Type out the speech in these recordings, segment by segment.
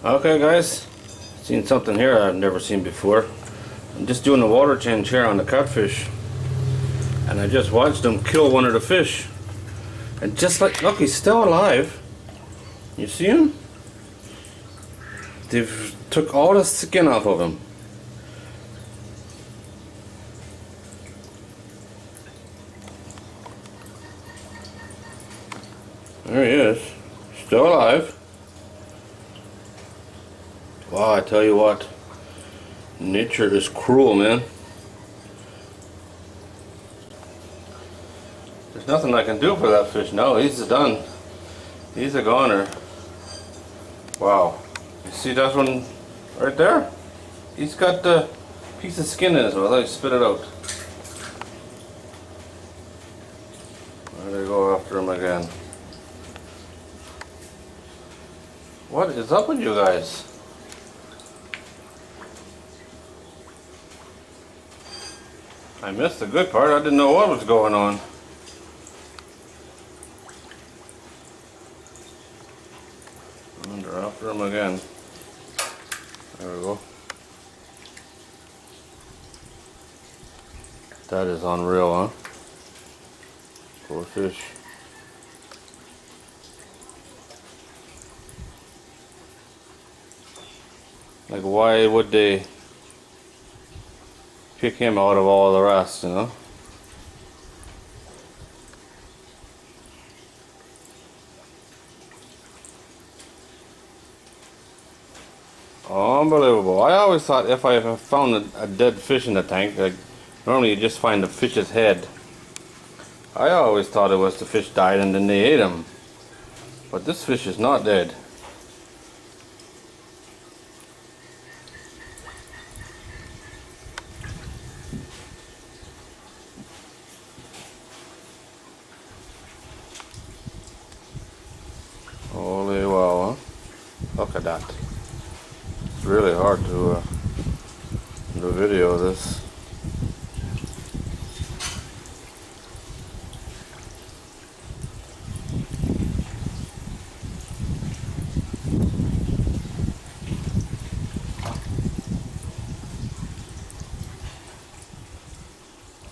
Okay guys, seen something here I've never seen before. I'm just doing a water change here on the catfish, and I just watched them kill one of the fish, and just like, look, he's still alive. You see him? They've took all the skin off of him. There he is, still alive. Wow, I tell you what, nature is cruel, man. There's nothing I can do for that fish now. He's done. He's a goner. Wow. You see that one right there? He's got the piece of skin in it, so I thought he spit it out. There they go after him again. What is up with you guys? I missed the good part. I didn't know what was going on. And they're after him again. There we go. That is unreal, huh? Poor fish. Like, why would they pick him out of all the rest, you know? Unbelievable. I always thought if I found a dead fish in the tank, like, normally you just find the fish's head. I always thought it was the fish died and then they ate him. But this fish is not dead. Holy wow, huh? Look at that. It's really hard to do video of this.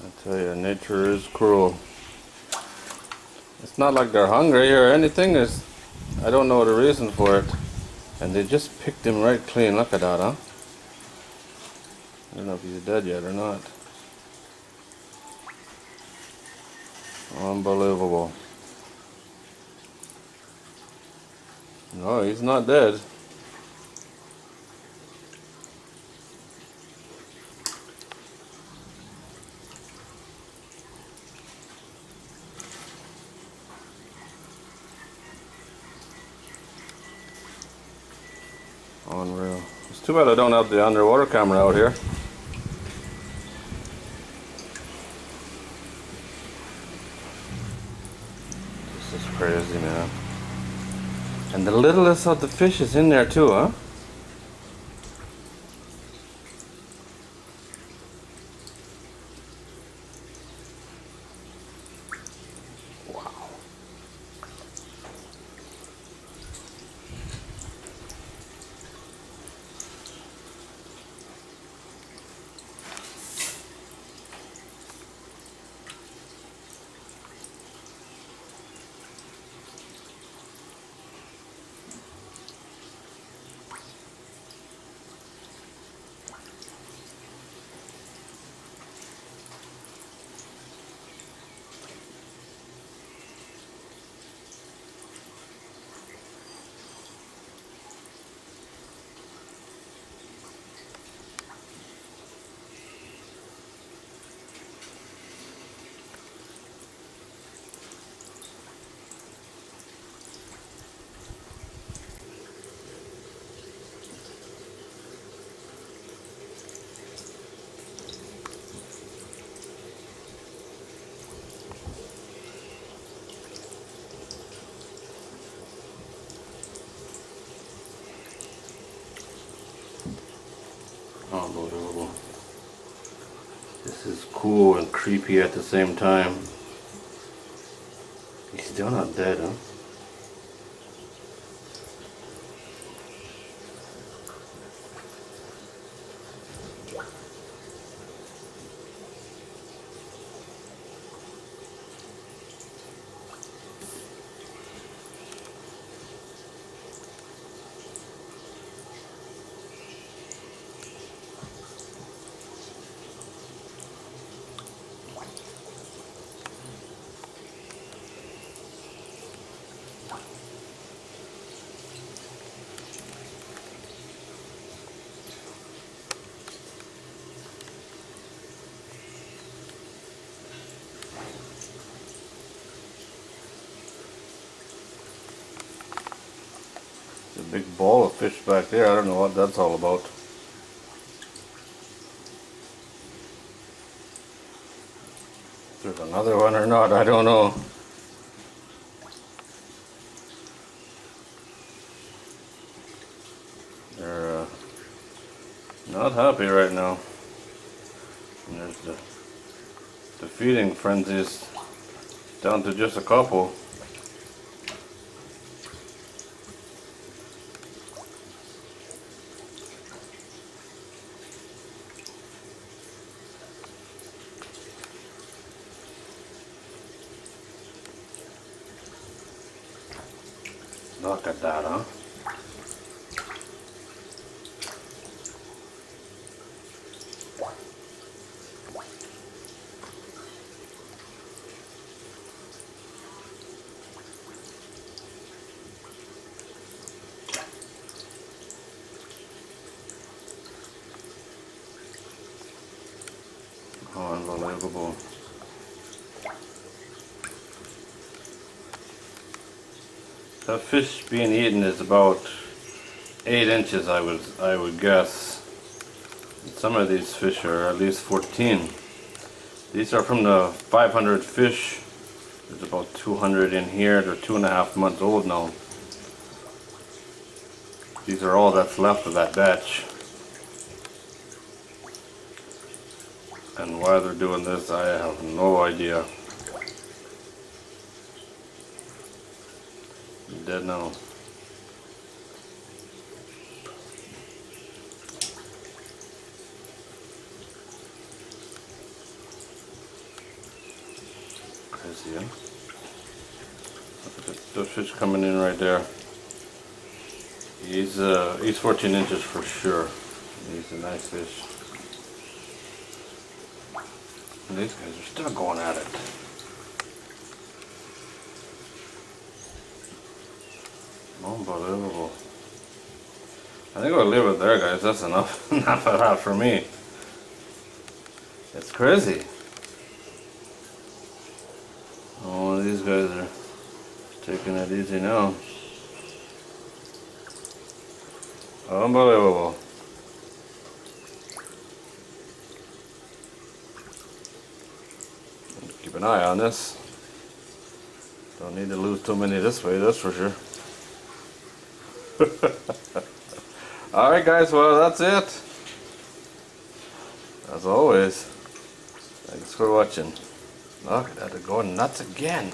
I tell you, nature is cruel. It's not like they're hungry or anything. I don't know the reason for it. And they just picked him right clean. Look at that, huh? I don't know if he's dead yet or not. Unbelievable. No, he's not dead. Unreal. It's too bad I don't have the underwater camera out here. This is crazy, man. And the littlest of the fish is in there too, huh? Wow. Unbelievable. This is cool and creepy at the same time. He's still not dead, huh? There's a big ball of fish back there. I don't know what that's all about. If there's another one or not, I don't know. They're not happy right now. And there's the feeding frenzy's down to just a couple. Look at that, huh? Oh, unbelievable. That fish being eaten is about 8 inches, I would guess. Some of these fish are at least 14. These are from the 500 fish. There's about 200 in here. They're 2.5 months old now. These are all that's left of that batch. And why they're doing this, I have no idea. I'm dead now. Crazy, huh? Look at those fish coming in right there. He's 14 inches for sure. He's a nice fish. And these guys are still going at it. Unbelievable. I think we'll leave it there, guys. That's enough. Enough of that for me. It's crazy. Oh, these guys are taking it easy now. Unbelievable. Keep an eye on this. Don't need to lose too many this way, that's for sure. Alright guys, well that's it. As always, thanks for watching. Look at that, they're going nuts again.